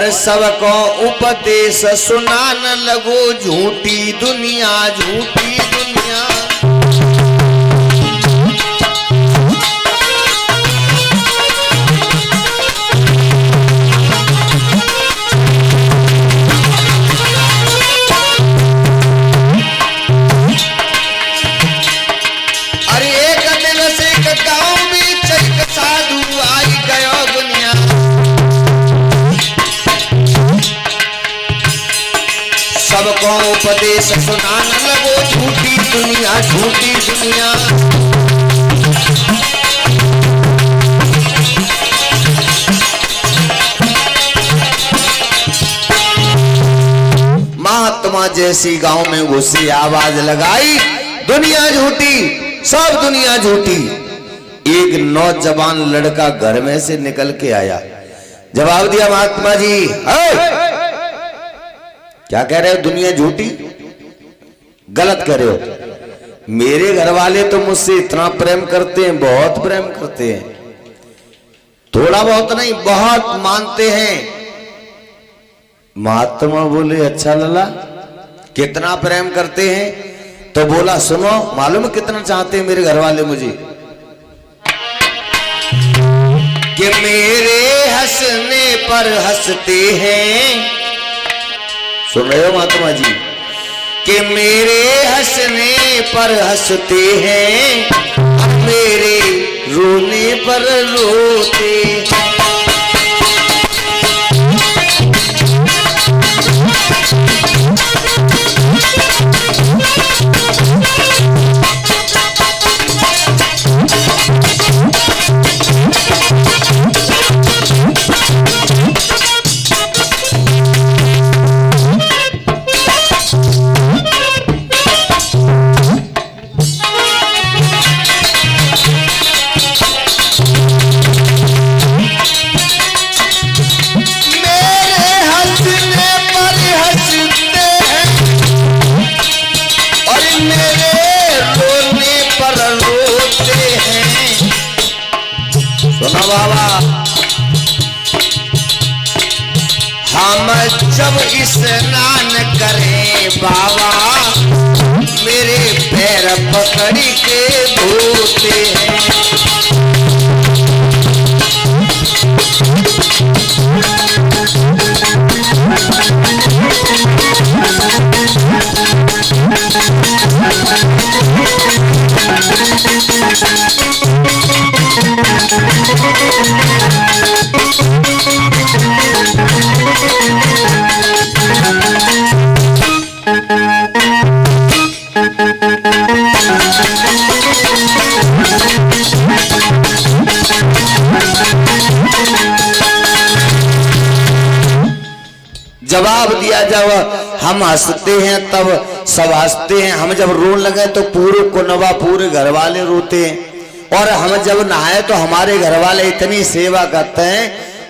और सबको उपदेश सुनान लगो, झूठी दुनिया झूठी दुनिया। अरे एक दिवस एक गांव में चैक साधु आई गयो दुनिया। सबको उपदेश सुनान लगो, झूठी दुनिया झूठी दुनिया। महात्मा जैसी गांव में घुसी, आवाज लगाई, दुनिया झूठी, सब दुनिया झूठी। एक नौजवान लड़का घर में से निकल के आया, जवाब दिया, महात्मा जी क्या कह रहे हो, दुनिया झूठी, गलत कह रहे हो। मेरे घर वाले तो मुझसे इतना प्रेम करते हैं, बहुत प्रेम करते हैं, थोड़ा बहुत नहीं बहुत मानते हैं। महात्मा बोले, अच्छा लला, कितना प्रेम करते हैं? तो बोला, सुनो, मालूम कितना चाहते हैं मेरे घर वाले मुझे? कि मेरे हंसने पर हंसते हैं। सुन रहे हो महात्मा जी? कि मेरे हंसने पर हंसते हैं, मेरे रोने पर रोते। हम जब स्नान करें बाबा, मेरे पैर पकड़ के धोते हैं। जवाब दिया, जब हम हंसते हैं तब सब हंसते हैं, हम जब रोने लगे तो पूरे कुनबा पूरे घर वाले रोते हैं, और हम जब नहाए तो हमारे घर वाले इतनी सेवा करते हैं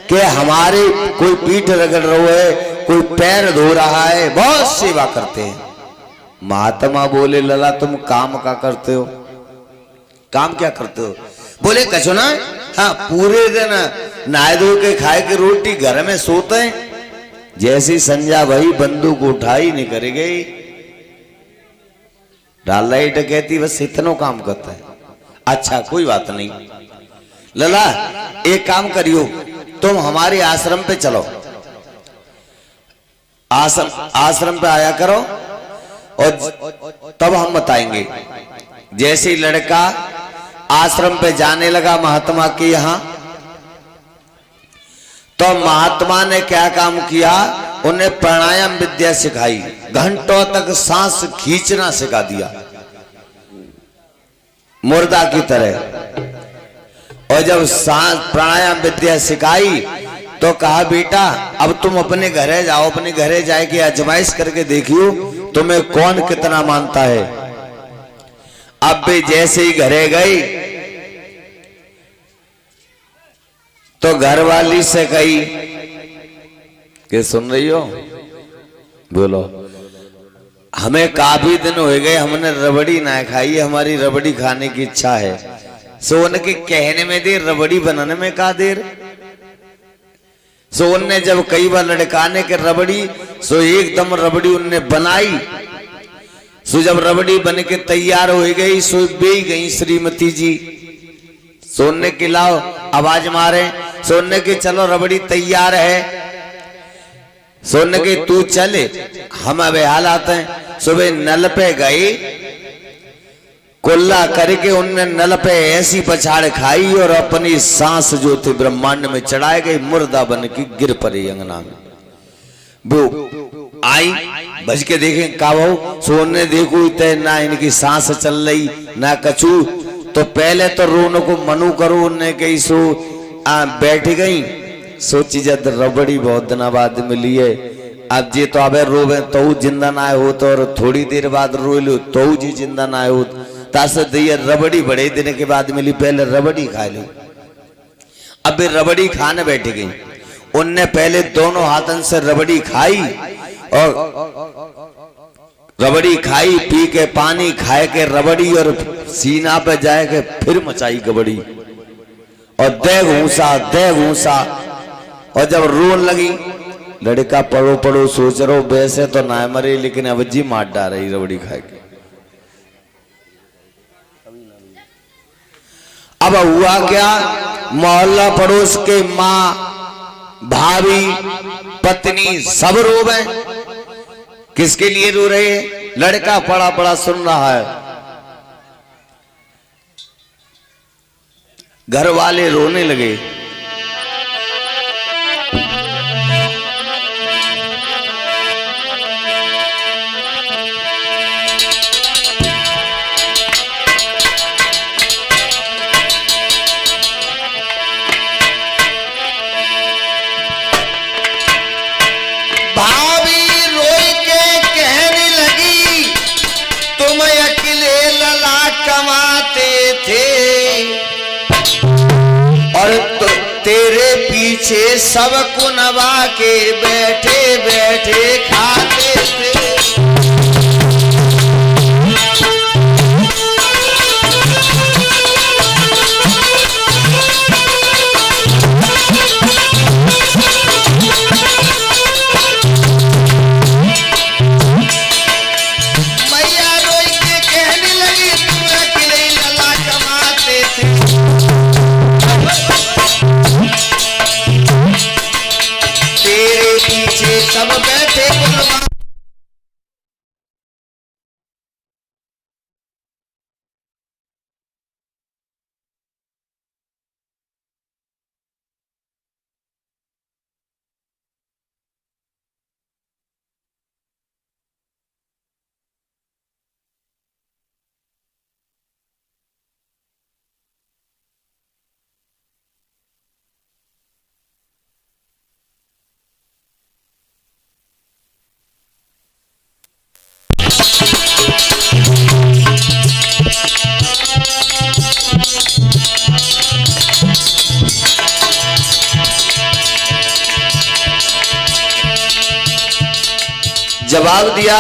कि हमारे कोई पीठ रगड़ रहा है, कोई पैर धो रहा है, बहुत सेवा करते हैं। महात्मा बोले, लला तुम काम क्या करते हो? काम क्या करते हो? बोले, कछो ना, हाँ पूरे दिन नहाए धो के खाए के रोटी घर में सोते हैं। जैसी संजा भाई बंदूक उठाई निकल गई, डाल लाइट कहती, बस इतना काम करता है। अच्छा कोई बात नहीं, लला एक काम करियो, तुम हमारे आश्रम पे चलो, आश्रम पे आया करो, और तब हम बताएंगे। जैसे ही लड़का आश्रम पे जाने लगा महात्मा के यहाँ, तो महात्मा ने क्या काम किया, उन्हें प्राणायाम विद्या सिखाई, घंटों तक सांस खींचना सिखा दिया मुर्दा की तरह। और जब सांस प्राणायाम विद्या सिखाई तो कहा, बेटा अब तुम अपने घरे जाओ, अपने घरे जाके आजमाइश करके देखियो तुम्हें कौन कितना मानता है। अब भी जैसे ही घरे गई तो घरवाली से कही कि सुन रही हो, बोलो, हमें काफी दिन हो गए हमने रबड़ी ना खाई, हमारी रबड़ी खाने की इच्छा है। सो उनके कहने में देर, रबड़ी बनाने में का देर। सो उनने जब कई बार लड़काने के रबड़ी, सो एकदम रबड़ी उनने बनाई। सो जब रबड़ी बन के तैयार हो गई, सो बे गई श्रीमती जी। सोने के लाओ आवाज मारे, सोने के चलो रबड़ी तैयार है। सोने के तू चले, हम अब हाल आते हैं। सुबह नल पे गई, कुल्ला करके उनने नल पे ऐसी पछाड़ खाई और अपनी सांस जो थी ब्रह्मांड में चढ़ाए गई, मुर्दा बन के गिर पड़ी अंगना में। वो आई बज के देखें का बहु, सोने देखो इतने ना इनकी सांस चल रही ना कछू। तो पहले तो रोने को मनु करो, उनने कही सो बैठ गई। सोची जब रबड़ी बहुत दिन बाद मिली है, अब जी तो अब रोवे तो जिंदा ना हो, तो और थोड़ी देर बाद रो लो तो जी जिंदा ना हो। तासे दिए रबड़ी बड़े दिन के बाद मिली, पहले रबड़ी खा लो। अब रबड़ी खाने बैठ गई। उनने पहले दोनों हाथन से रबड़ी खाई और रबड़ी खाई, पी के पानी खाए के रबड़ी और सीना पे जाए के फिर मचाई कबड़ी और दे घूसा। और जब रोन लगी, लड़का पड़ो पड़ो सोच रहो वैसे तो ना मरे, लेकिन अब जी मार डाल रही रबड़ी खाए के। अब हुआ क्या, मोहल्ला पड़ोस के माँ, भाभी, पत्नी सब रोवे। किसके लिए रो रहे हैं? लड़का पड़ा पड़ा सुन रहा है। घर वाले रोने लगे। तेरे पीछे सब कुनवा के बैठे बैठे खाते थे। मैया रोई के कहने लगी, तुम अकेले लला कमाते थे। तेरे पीछे सब बैठे कुनवा। जवाब दिया,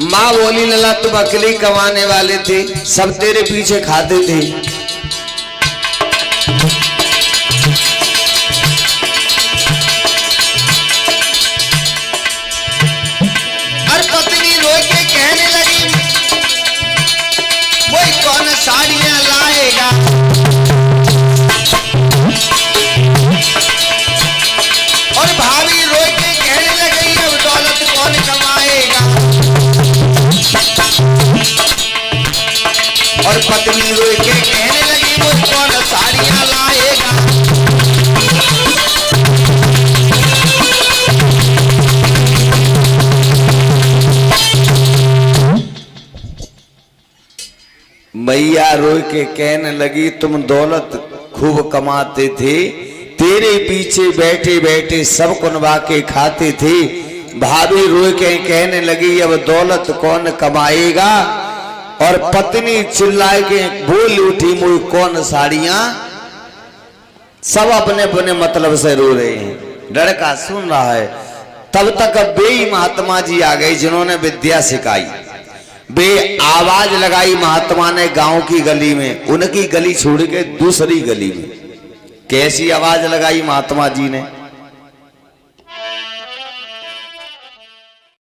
माँ बोली लला तुम अकेले कमाने वाले थे, सब तेरे पीछे खाते थे। और पत्नी रो के कहने लगी, वही कौन साड़ियां लाएगा। और भाभी रो के कहने लगी, अब दौलत कौन कमाएगा। और पत्नी रो के कहने लगी, वो कौन साड़ियां लाएगा। मैया रो के कहने लगी, तुम दौलत खूब कमाते थे, तेरे पीछे बैठे बैठे सब कुनवा के खाते थे। भाभी रो के कहने लगी, अब दौलत कौन कमाएगा। और पत्नी चिल्लाए के बोल उठी, मुझ कौन साड़ियां। सब अपने अपने मतलब से रो रहे हैं, लड़का सुन रहा है। तब तक बे महात्मा जी आ गए, जिन्होंने विद्या सिखाई। बे आवाज लगाई महात्मा ने गांव की गली में, उनकी गली छोड़ के दूसरी गली में। कैसी आवाज लगाई महात्मा जी ने?